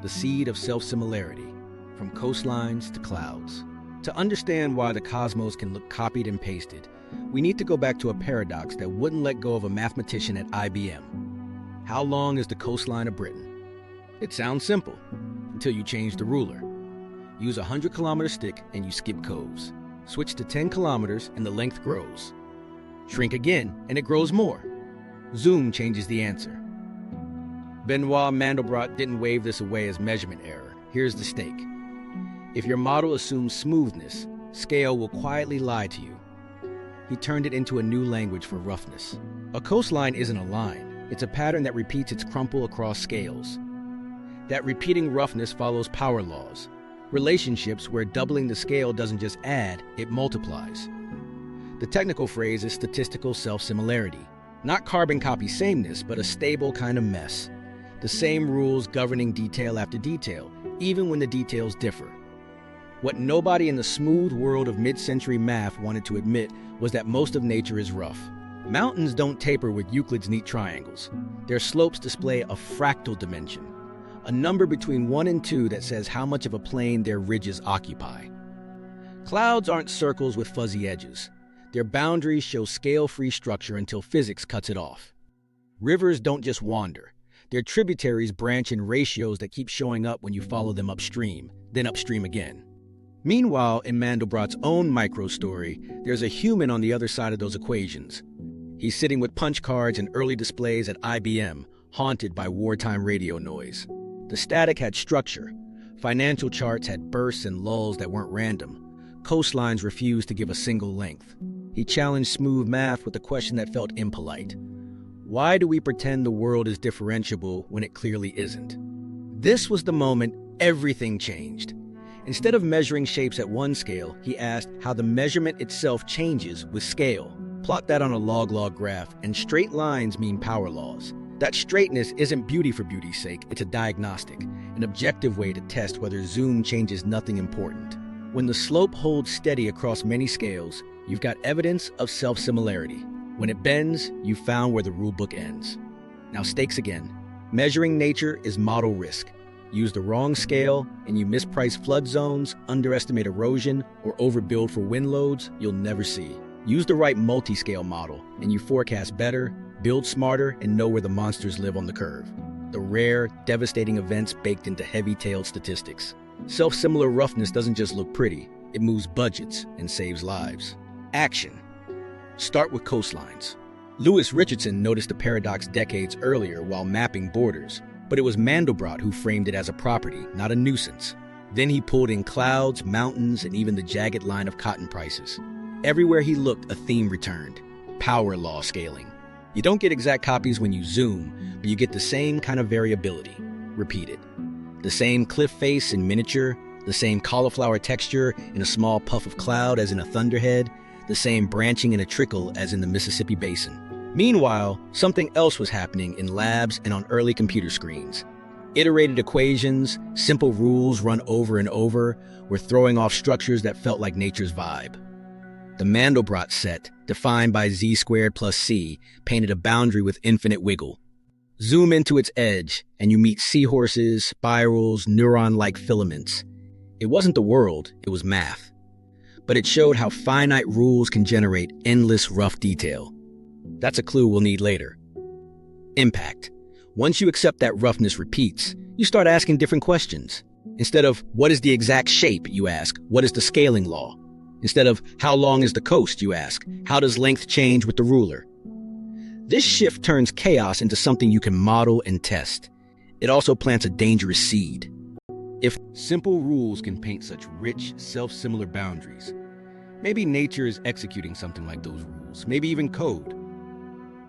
the seed of self-similarity, from coastlines to clouds. To understand why the cosmos can look copied and pasted, we need to go back to a paradox that wouldn't let go of a mathematician at IBM. How long is the coastline of Britain? It sounds simple, until you change the ruler. Use a 100-kilometer stick and you skip coves. Switch to 10 kilometers and the length grows. Shrink again and it grows more. Zoom changes the answer. Benoit Mandelbrot didn't wave this away as measurement error. Here's the stake. If your model assumes smoothness, scale will quietly lie to you. He turned it into a new language for roughness. A coastline isn't a line. It's a pattern that repeats its crumple across scales. That repeating roughness follows power laws, relationships where doubling the scale doesn't just add, it multiplies. The technical phrase is statistical self-similarity. Not carbon copy sameness, but a stable kind of mess. The same rules governing detail after detail, even when the details differ. What nobody in the smooth world of mid-century math wanted to admit was that most of nature is rough. Mountains don't taper with Euclid's neat triangles. Their slopes display a fractal dimension, a number between 1 and 2 that says how much of a plane their ridges occupy. Clouds aren't circles with fuzzy edges. Their boundaries show scale-free structure until physics cuts it off. Rivers don't just wander. Their tributaries branch in ratios that keep showing up when you follow them upstream, then upstream again. Meanwhile, in Mandelbrot's own micro-story, there's a human on the other side of those equations. He's sitting with punch cards and early displays at IBM, haunted by wartime radio noise. The static had structure. Financial charts had bursts and lulls that weren't random. Coastlines refused to give a single length. He challenged smooth math with a question that felt impolite. Why do we pretend the world is differentiable when it clearly isn't? This was the moment everything changed. Instead of measuring shapes at one scale, he asked how the measurement itself changes with scale. Plot that on a log-log graph, and straight lines mean power laws. That straightness isn't beauty for beauty's sake, it's a diagnostic, an objective way to test whether zoom changes nothing important. When the slope holds steady across many scales, you've got evidence of self-similarity. When it bends, you've found where the rulebook ends. Now stakes again. Measuring nature is model risk. Use the wrong scale, and you misprice flood zones, underestimate erosion, or overbuild for wind loads you'll never see. Use the right multi-scale model, and you forecast better, build smarter, and know where the monsters live on the curve. The rare, devastating events baked into heavy-tailed statistics. Self-similar roughness doesn't just look pretty, it moves budgets and saves lives. Action. Start with coastlines. Lewis Richardson noticed the paradox decades earlier while mapping borders, but it was Mandelbrot who framed it as a property, not a nuisance. Then he pulled in clouds, mountains, and even the jagged line of cotton prices. Everywhere he looked, a theme returned: power law scaling. You don't get exact copies when you zoom, but you get the same kind of variability, repeated. The same cliff face in miniature, the same cauliflower texture in a small puff of cloud as in a thunderhead, the same branching in a trickle as in the Mississippi Basin. Meanwhile, something else was happening in labs and on early computer screens. Iterated equations, simple rules run over and over, were throwing off structures that felt like nature's vibe. The Mandelbrot set, defined by z² plus c, painted a boundary with infinite wiggle. Zoom into its edge, and you meet seahorses, spirals, neuron-like filaments. It wasn't the world, it was math. But it showed how finite rules can generate endless rough detail. That's a clue we'll need later. Impact. Once you accept that roughness repeats, you start asking different questions. Instead of, what is the exact shape, you ask, what is the scaling law? Instead of, how long is the coast, you ask, how does length change with the ruler? This shift turns chaos into something you can model and test. It also plants a dangerous seed. If simple rules can paint such rich, self-similar boundaries, maybe nature is executing something like those rules, maybe even code.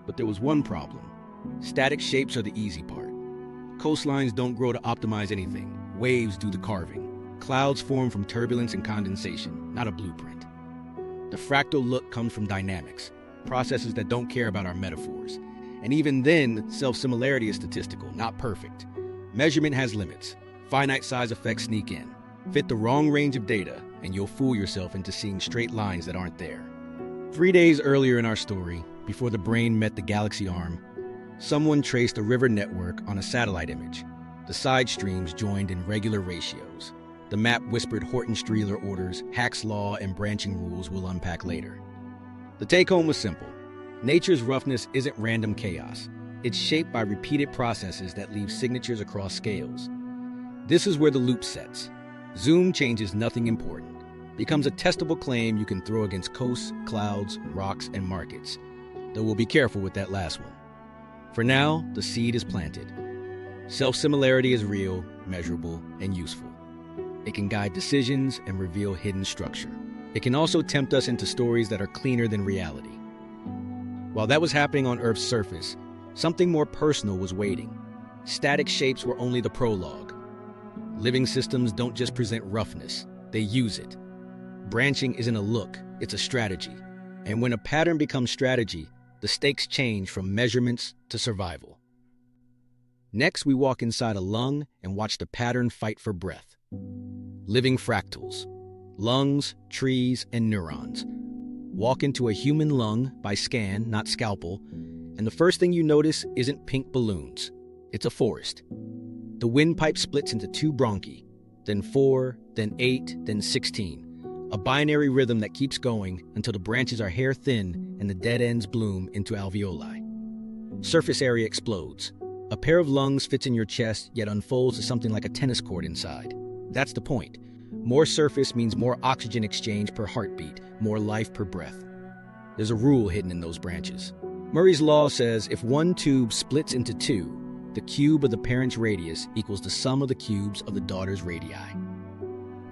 But there was one problem. Static shapes are the easy part. Coastlines don't grow to optimize anything. Waves do the carving. Clouds form from turbulence and condensation, not a blueprint. The fractal look comes from dynamics, processes that don't care about our metaphors. And even then, self-similarity is statistical, not perfect. Measurement has limits. Finite size effects sneak in. Fit the wrong range of data, and you'll fool yourself into seeing straight lines that aren't there. 3 days earlier in our story, before the brain met the galaxy arm, someone traced a river network on a satellite image. the side streams joined in regular ratios. The map whispered Horton-Strehler orders, Hack's law, and branching rules we'll unpack later. The take-home was simple. Nature's roughness isn't random chaos. It's shaped by repeated processes that leave signatures across scales. This is where the loop sets. Zoom changes nothing important. Becomes a testable claim you can throw against coasts, clouds, rocks, and markets. Though we'll be careful with that last one. For now, the seed is planted. Self-similarity is real, measurable, and useful. It can guide decisions and reveal hidden structure. It can also tempt us into stories that are cleaner than reality. While that was happening on Earth's surface, something more personal was waiting. Static shapes were only the prologue. Living systems don't just present roughness, they use it. Branching isn't a look, it's a strategy. And when a pattern becomes strategy, the stakes change from measurements to survival. Next, we walk inside a lung and watch the pattern fight for breath. Living fractals. Lungs, trees, and neurons. Walk into a human lung by scan, not scalpel, and the first thing you notice isn't pink balloons. It's a forest. The windpipe splits into 2 bronchi, then 4, then 8, then 16. A binary rhythm that keeps going until the branches are hair-thin and the dead ends bloom into alveoli. Surface area explodes. A pair of lungs fits in your chest, yet unfolds to something like a tennis court inside. That's the point. More surface means more oxygen exchange per heartbeat, more life per breath. There's a rule hidden in those branches. Murray's law says if one tube splits into 2, the cube of the parent's radius equals the sum of the cubes of the daughter's radii.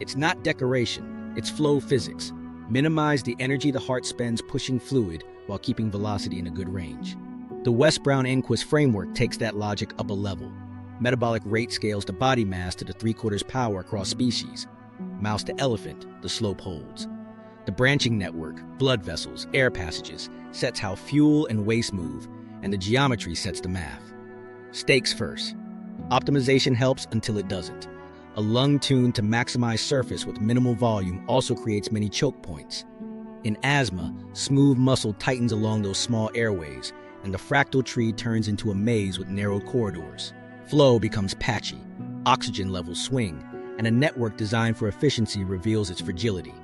It's not decoration. It's flow physics. Minimize the energy the heart spends pushing fluid while keeping velocity in a good range. The West-Brown-Enquist framework takes that logic up a level. Metabolic rate scales the body mass to the 3/4 power across species. Mouse to elephant, the slope holds. The branching network, blood vessels, air passages, sets how fuel and waste move, and the geometry sets the math. Stakes first. Optimization helps until it doesn't. A lung tuned to maximize surface with minimal volume also creates many choke points. In asthma, smooth muscle tightens along those small airways, and the fractal tree turns into a maze with narrow corridors. Flow becomes patchy, oxygen levels swing, and a network designed for efficiency reveals its fragility.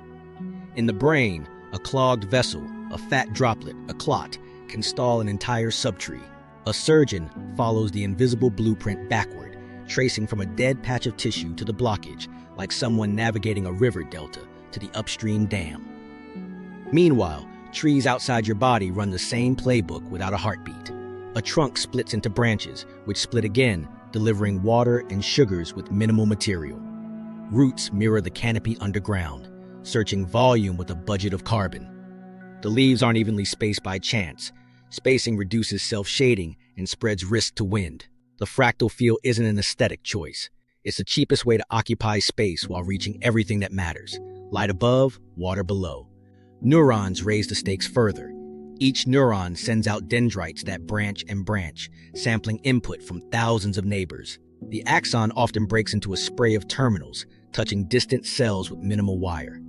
In the brain, a clogged vessel, a fat droplet, a clot, can stall an entire subtree. A surgeon follows the invisible blueprint backward, tracing from a dead patch of tissue to the blockage, like someone navigating a river delta to the upstream dam. Meanwhile, trees outside your body run the same playbook without a heartbeat. A trunk splits into branches, which split again, delivering water and sugars with minimal material. Roots mirror the canopy underground, searching volume with a budget of carbon. The leaves aren't evenly spaced by chance. Spacing reduces self-shading and spreads risk to wind. The fractal feel isn't an aesthetic choice. It's the cheapest way to occupy space while reaching everything that matters. Light above, water below. Neurons raise the stakes further. Each neuron sends out dendrites that branch and branch, sampling input from thousands of neighbors. The axon often breaks into a spray of terminals, touching distant cells with minimal wire.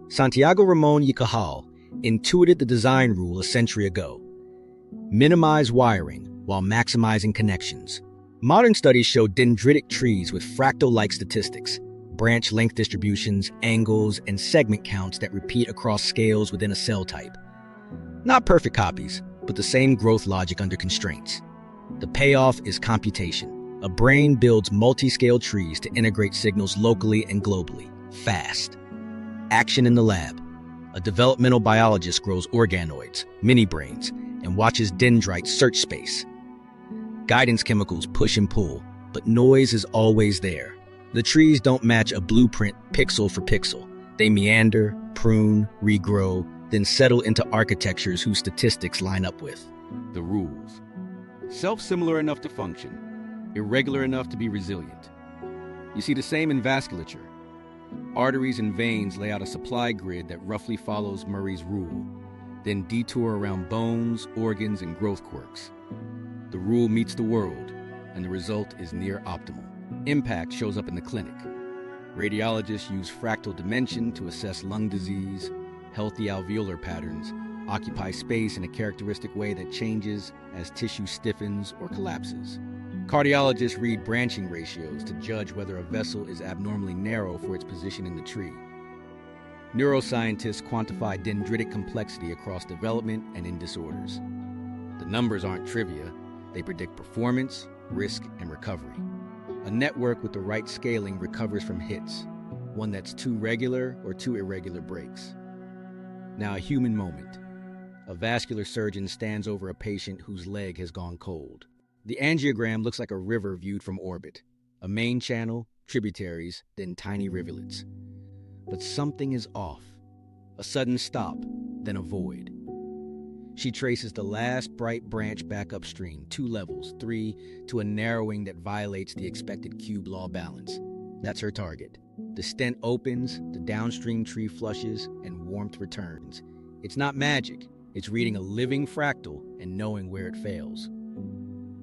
Santiago Ramon y Cajal intuited the design rule a century ago. Minimize wiring while maximizing connections. Modern studies show dendritic trees with fractal-like statistics, branch length distributions, angles, and segment counts that repeat across scales within a cell type. Not perfect copies, but the same growth logic under constraints. The payoff is computation. A brain builds multi-scale trees to integrate signals locally and globally, fast. Action in the lab. A developmental biologist grows organoids, mini-brains, and watches dendrites search space. Guidance chemicals push and pull, but noise is always there. The trees don't match a blueprint pixel for pixel. They meander, prune, regrow, then settle into architectures whose statistics line up with the rules. Self-similar enough to function, irregular enough to be resilient. You see the same in vasculature. Arteries and veins lay out a supply grid that roughly follows Murray's rule, then detour around bones, organs, and growth quirks. The rule meets the world, and the result is near optimal. Impact shows up in the clinic. Radiologists use fractal dimension to assess lung disease. Healthy alveolar patterns occupy space in a characteristic way that changes as tissue stiffens or collapses. Cardiologists read branching ratios to judge whether a vessel is abnormally narrow for its position in the tree. Neuroscientists quantify dendritic complexity across development and in disorders. The numbers aren't trivia, they predict performance, risk, and recovery. A network with the right scaling recovers from hits, one that's too regular or too irregular breaks. Now, a human moment. A vascular surgeon stands over a patient whose leg has gone cold. The angiogram looks like a river viewed from orbit. A main channel, tributaries, then tiny rivulets. But something is off. A sudden stop, then a void. She traces the last bright branch back upstream, 2 levels, 3, to a narrowing that violates the expected cube law balance. That's her target. The stent opens, the downstream tree flushes, and warmth returns. It's not magic. It's reading a living fractal and knowing where it fails.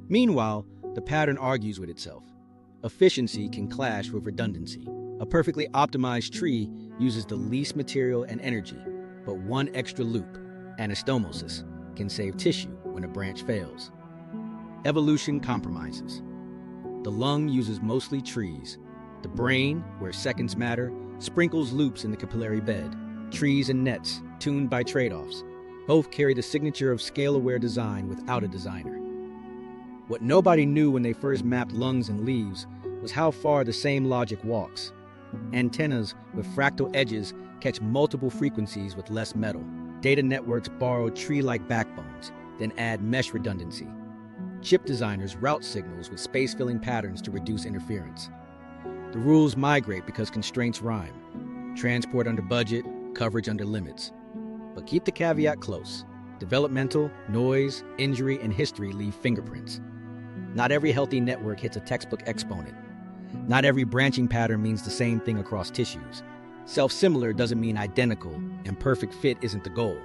Meanwhile, the pattern argues with itself. Efficiency can clash with redundancy. A perfectly optimized tree uses the least material and energy, but one extra loop, anastomosis, can save tissue when a branch fails. Evolution compromises. The lung uses mostly trees. The brain, where seconds matter, sprinkles loops in the capillary bed. Trees and nets, tuned by trade-offs. Both carry the signature of scale-aware design without a designer. What nobody knew when they first mapped lungs and leaves was how far the same logic walks. Antennas with fractal edges catch multiple frequencies with less metal. Data networks borrow tree-like backbones, then add mesh redundancy. Chip designers route signals with space-filling patterns to reduce interference. The rules migrate because constraints rhyme. Transport under budget, coverage under limits. But keep the caveat close. Developmental, noise, injury, and history leave fingerprints. Not every healthy network hits a textbook exponent. Not every branching pattern means the same thing across tissues. Self-similar doesn't mean identical, and perfect fit isn't the goal.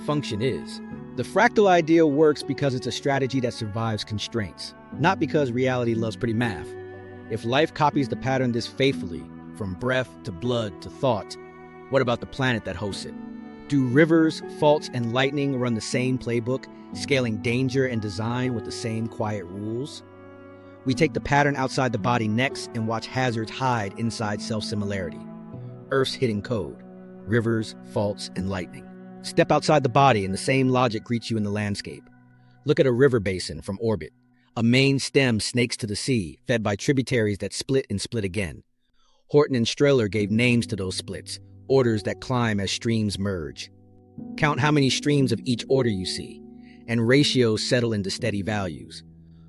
Function is. The fractal idea works because it's a strategy that survives constraints, not because reality loves pretty math. If life copies the pattern this faithfully, from breath to blood to thought, what about the planet that hosts it? Do rivers, faults, and lightning run the same playbook, scaling danger and design with the same quiet rules? We take the pattern outside the body next and watch hazards hide inside self-similarity. Earth's hidden code, rivers, faults, and lightning. Step outside the body and the same logic greets you in the landscape. Look at a river basin from orbit. A main stem snakes to the sea, fed by tributaries that split and split again. Horton and Streller gave names to those splits, orders that climb as streams merge. Count how many streams of each order you see, and ratios settle into steady values.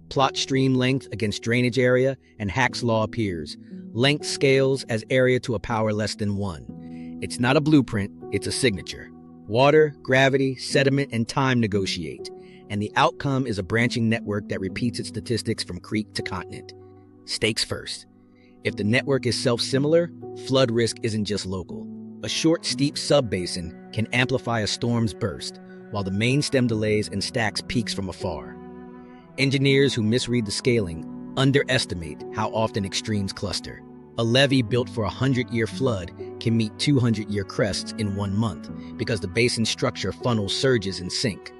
Plot stream length against drainage area, and Hack's law appears. Length scales as area to a power less than 1. It's not a blueprint, it's a signature. Water, gravity, sediment, and time negotiate, and the outcome is a branching network that repeats its statistics from creek to continent. Stakes first. If the network is self-similar, flood risk isn't just local. A short, steep subbasin can amplify a storm's burst, while the main stem delays and stacks peaks from afar. Engineers who misread the scaling underestimate how often extremes cluster. A levee built for a 100-year flood can meet 200-year crests in 1 month because the basin structure funnels surges in sync.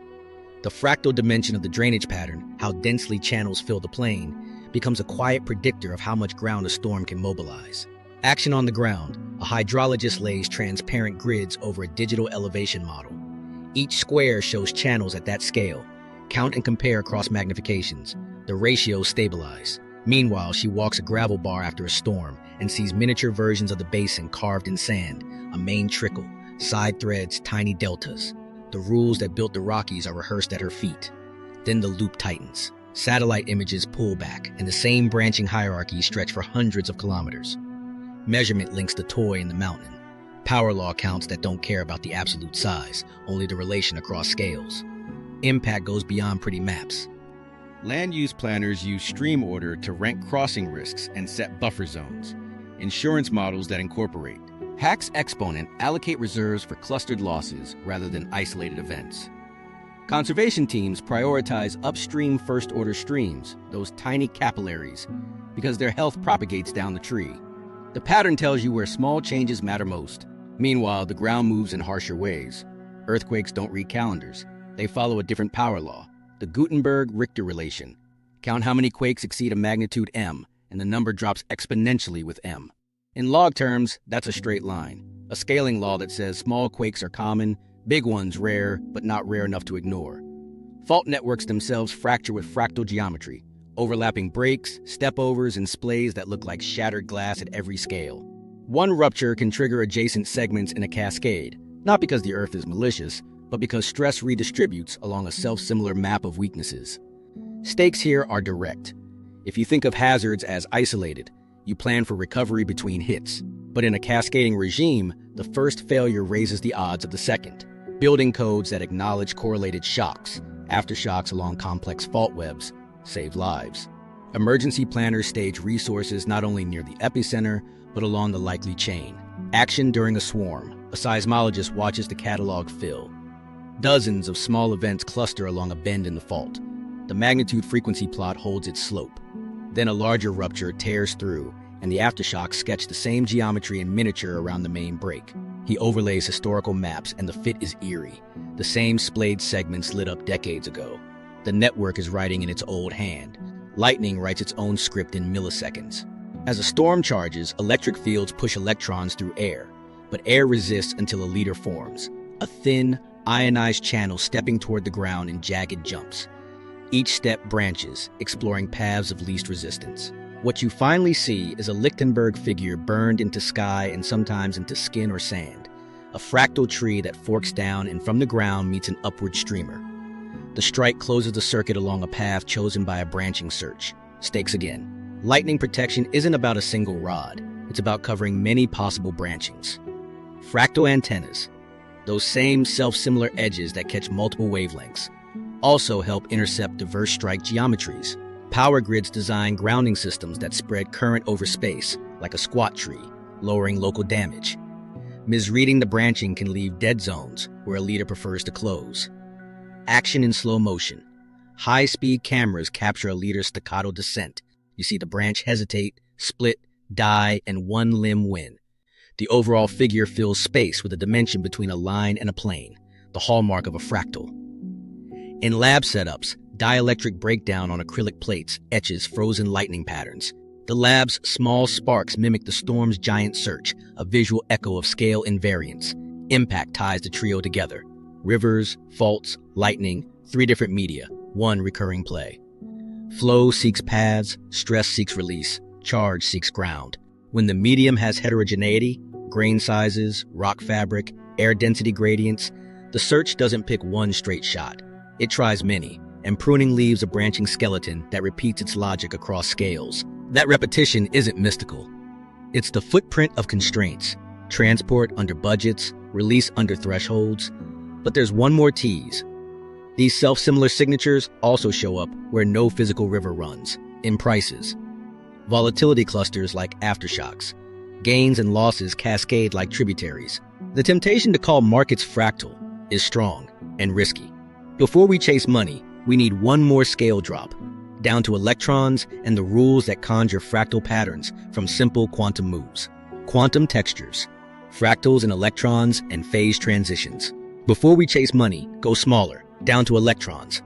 The fractal dimension of the drainage pattern, how densely channels fill the plain, becomes a quiet predictor of how much ground a storm can mobilize. Action on the ground, a hydrologist lays transparent grids over a digital elevation model. Each square shows channels at that scale. Count and compare across magnifications. The ratios stabilize. Meanwhile, she walks a gravel bar after a storm and sees miniature versions of the basin carved in sand, a main trickle, side threads, tiny deltas. The rules that built the Rockies are rehearsed at her feet. Then the loop tightens. Satellite images pull back, and the same branching hierarchies stretch for hundreds of kilometers. Measurement links the toy in the mountain. Power law counts that don't care about the absolute size, only the relation across scales. Impact goes beyond pretty maps. Land use planners use stream order to rank crossing risks and set buffer zones. Insurance models that incorporate. Hack's exponent allocate reserves for clustered losses rather than isolated events. Conservation teams prioritize upstream first-order streams, those tiny capillaries, because their health propagates down the tree. The pattern tells you where small changes matter most. Meanwhile, the ground moves in harsher ways. Earthquakes don't read calendars. They follow a different power law, the Gutenberg-Richter relation. Count how many quakes exceed a magnitude m, and the number drops exponentially with m. In log terms, that's a straight line, a scaling law that says small quakes are common, big ones rare, but not rare enough to ignore. Fault networks themselves fracture with fractal geometry, overlapping breaks, stepovers, and splays that look like shattered glass at every scale. One rupture can trigger adjacent segments in a cascade, not because the Earth is malicious, but because stress redistributes along a self-similar map of weaknesses. Stakes here are direct. If you think of hazards as isolated, you plan for recovery between hits. But in a cascading regime, the first failure raises the odds of the second. Building codes that acknowledge correlated shocks, aftershocks along complex fault webs, save lives. Emergency planners stage resources not only near the epicenter, but along the likely chain. Action during a swarm. A seismologist watches the catalog fill. Dozens of small events cluster along a bend in the fault. The magnitude frequency plot holds its slope. Then a larger rupture tears through, and the aftershocks sketch the same geometry in miniature around the main break. He overlays historical maps, and the fit is eerie. The same splayed segments lit up decades ago. The network is writing in its old hand. Lightning writes its own script in milliseconds. As a storm charges, electric fields push electrons through air, but air resists until a leader forms. A thin, ionized channel stepping toward the ground in jagged jumps. Each step branches, exploring paths of least resistance. What you finally see is a Lichtenberg figure burned into sky and sometimes into skin or sand. A fractal tree that forks down and from the ground meets an upward streamer. The strike closes the circuit along a path chosen by a branching search. Stakes again. Lightning protection isn't about a single rod. It's about covering many possible branchings. Fractal antennas, those same self-similar edges that catch multiple wavelengths, also help intercept diverse strike geometries. Power grids design grounding systems that spread current over space, like a squat tree, lowering local damage. Misreading the branching can leave dead zones where a leader prefers to close. Action in slow motion. High-speed cameras capture a leader's staccato descent. You see the branch hesitate, split, die, and one limb win. The overall figure fills space with a dimension between a line and a plane, the hallmark of a fractal. In lab setups, dielectric breakdown on acrylic plates etches frozen lightning patterns. The lab's small sparks mimic the storm's giant search, a visual echo of scale invariance. Impact ties the trio together. Rivers, faults, lightning, 3 different media, 1 recurring play. Flow seeks paths, stress seeks release, charge seeks ground. When the medium has heterogeneity, grain sizes, rock fabric, air density gradients, the search doesn't pick one straight shot. It tries many, and pruning leaves a branching skeleton that repeats its logic across scales. That repetition isn't mystical. It's the footprint of constraints, transport under budgets, release under thresholds. But there's one more tease. These self-similar signatures also show up where no physical river runs, in prices. Volatility clusters like aftershocks. Gains and losses cascade like tributaries. The temptation to call markets fractal is strong and risky. Before we chase money, we need one more scale drop, down to electrons and the rules that conjure fractal patterns from simple quantum moves. Quantum textures, fractals and electrons, and phase transitions. Before we chase money, go smaller, down to electrons.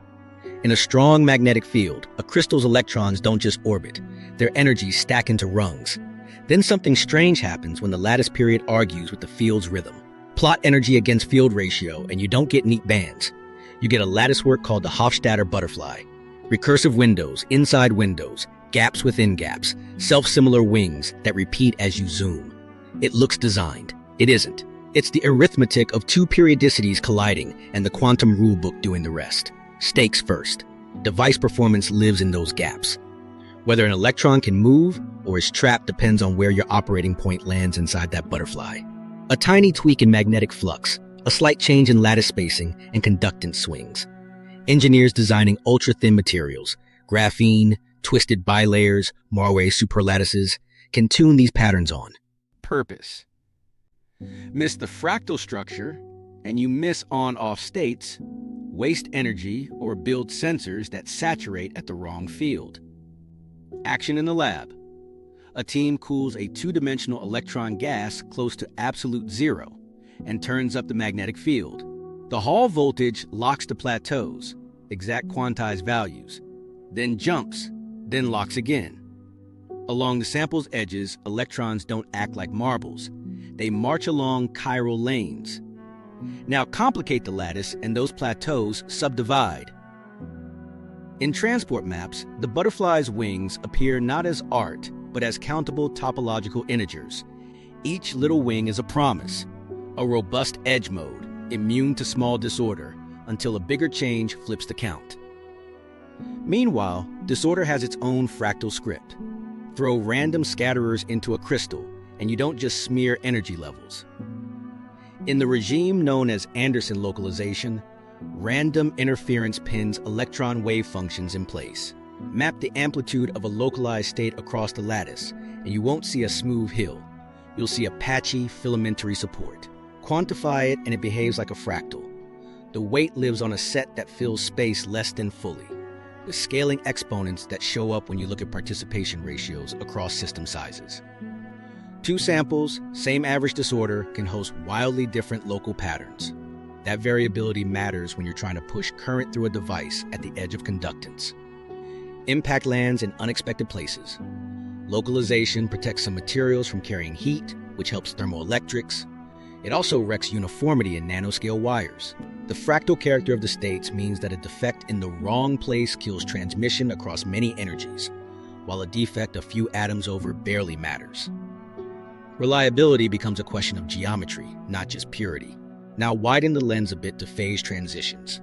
In a strong magnetic field, a crystal's electrons don't just orbit. Their energies stack into rungs. Then something strange happens when the lattice period argues with the field's rhythm. Plot energy against field ratio, and you don't get neat bands. You get a lattice work called the Hofstadter butterfly. Recursive windows, inside windows, gaps within gaps, self-similar wings that repeat as you zoom. It looks designed. It isn't. It's the arithmetic of 2 periodicities colliding and the quantum rulebook doing the rest. Stakes first. Device performance lives in those gaps. Whether an electron can move or is trapped depends on where your operating point lands inside that butterfly. A tiny tweak in magnetic flux, a slight change in lattice spacing and conductance swings. Engineers designing ultra-thin materials, graphene, twisted bilayers, Marway superlattices, can tune these patterns on. Purpose. Miss the fractal structure, and you miss on-off states, waste energy, or build sensors that saturate at the wrong field. Action in the lab. A team cools a 2-dimensional electron gas close to absolute zero and turns up the magnetic field. The Hall voltage locks the plateaus, exact quantized values, then jumps then locks again. Along the sample's edges, electrons don't act like marbles. They march along chiral lanes. Now complicate the lattice and those plateaus subdivide. In transport maps, the butterfly's wings appear not as art, but as countable topological integers. Each little wing is a promise, a robust edge mode, immune to small disorder, until a bigger change flips the count. Meanwhile, disorder has its own fractal script. Throw random scatterers into a crystal, and you don't just smear energy levels. In the regime known as Anderson localization, random interference pins electron wave functions in place. Map the amplitude of a localized state across the lattice, and you won't see a smooth hill. You'll see a patchy, filamentary support. Quantify it, and it behaves like a fractal. The weight lives on a set that fills space less than fully, with scaling exponents that show up when you look at participation ratios across system sizes. Two samples, same average disorder, can host wildly different local patterns. That variability matters when you're trying to push current through a device at the edge of conductance. Impact lands in unexpected places. Localization protects some materials from carrying heat, which helps thermoelectrics. It also wrecks uniformity in nanoscale wires. The fractal character of the states means that a defect in the wrong place kills transmission across many energies, while a defect a few atoms over barely matters. Reliability becomes a question of geometry, not just purity. Now widen the lens a bit to phase transitions,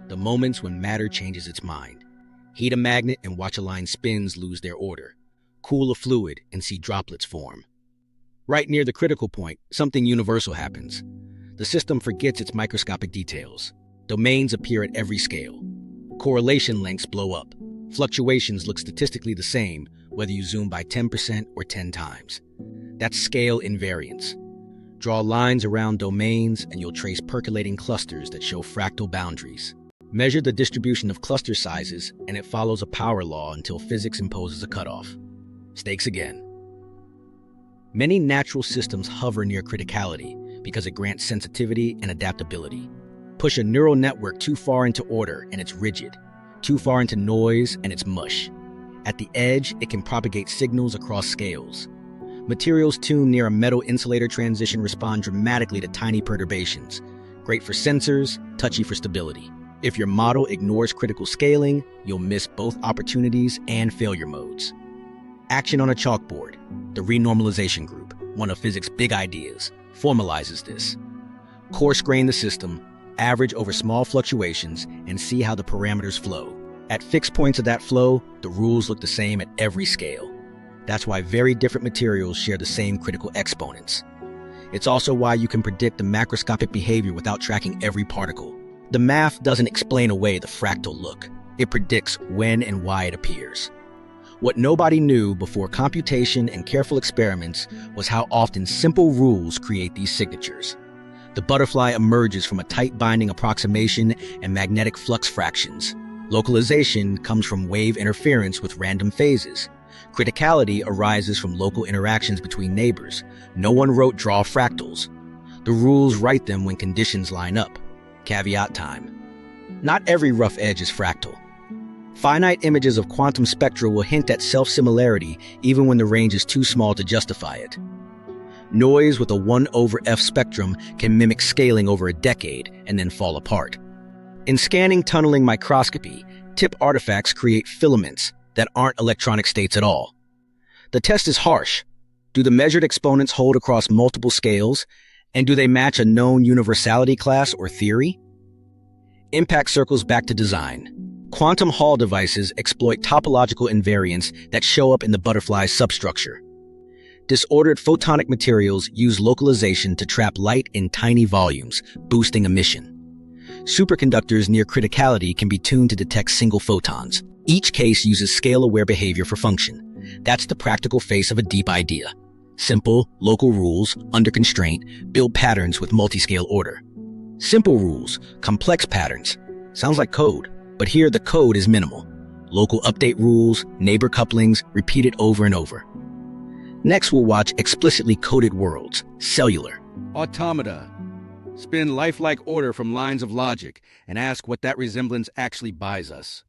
the moments when matter changes its mind. Heat a magnet and watch a line spins lose their order. Cool a fluid and see droplets form. Right near the critical point, something universal happens. The system forgets its microscopic details. Domains appear at every scale. Correlation lengths blow up. Fluctuations look statistically the same, whether you zoom by 10% or 10 times. That's scale invariance. Draw lines around domains and you'll trace percolating clusters that show fractal boundaries. Measure the distribution of cluster sizes and it follows a power law until physics imposes a cutoff. Stakes again. Many natural systems hover near criticality because it grants sensitivity and adaptability. Push a neural network too far into order and it's rigid, too far into noise and it's mush. At the edge, it can propagate signals across scales. Materials tuned near a metal insulator transition respond dramatically to tiny perturbations. Great for sensors, touchy for stability. If your model ignores critical scaling, you'll miss both opportunities and failure modes. Action on a chalkboard. The renormalization group, one of physics' big ideas, formalizes this. Coarse grain the system, average over small fluctuations, and see how the parameters flow. At fixed points of that flow, the rules look the same at every scale. That's why very different materials share the same critical exponents. It's also why you can predict the macroscopic behavior without tracking every particle. The math doesn't explain away the fractal look. It predicts when and why it appears. What nobody knew before computation and careful experiments was how often simple rules create these signatures. The butterfly emerges from a tight binding approximation and magnetic flux fractions. Localization comes from wave interference with random phases. Criticality arises from local interactions between neighbors. No one wrote draw fractals. The rules write them when conditions line up. Caveat time. Not every rough edge is fractal. Finite images of quantum spectra will hint at self-similarity even when the range is too small to justify it. Noise with a 1/f spectrum can mimic scaling over a decade and then fall apart. In scanning tunneling microscopy, tip artifacts create filaments that aren't electronic states at all. The test is harsh. Do the measured exponents hold across multiple scales? And do they match a known universality class or theory? Impact circles back to design. Quantum Hall devices exploit topological invariants that show up in the butterfly's substructure. Disordered photonic materials use localization to trap light in tiny volumes, boosting emission. Superconductors near criticality can be tuned to detect single photons. Each case uses scale-aware behavior for function. That's the practical face of a deep idea. Simple, local rules, under constraint, build patterns with multi-scale order. Simple rules, complex patterns. Sounds like code, but here the code is minimal. Local update rules, neighbor couplings, repeated over and over. Next, we'll watch explicitly coded worlds, cellular. Automata. Spin lifelike order from lines of logic and ask what that resemblance actually buys us.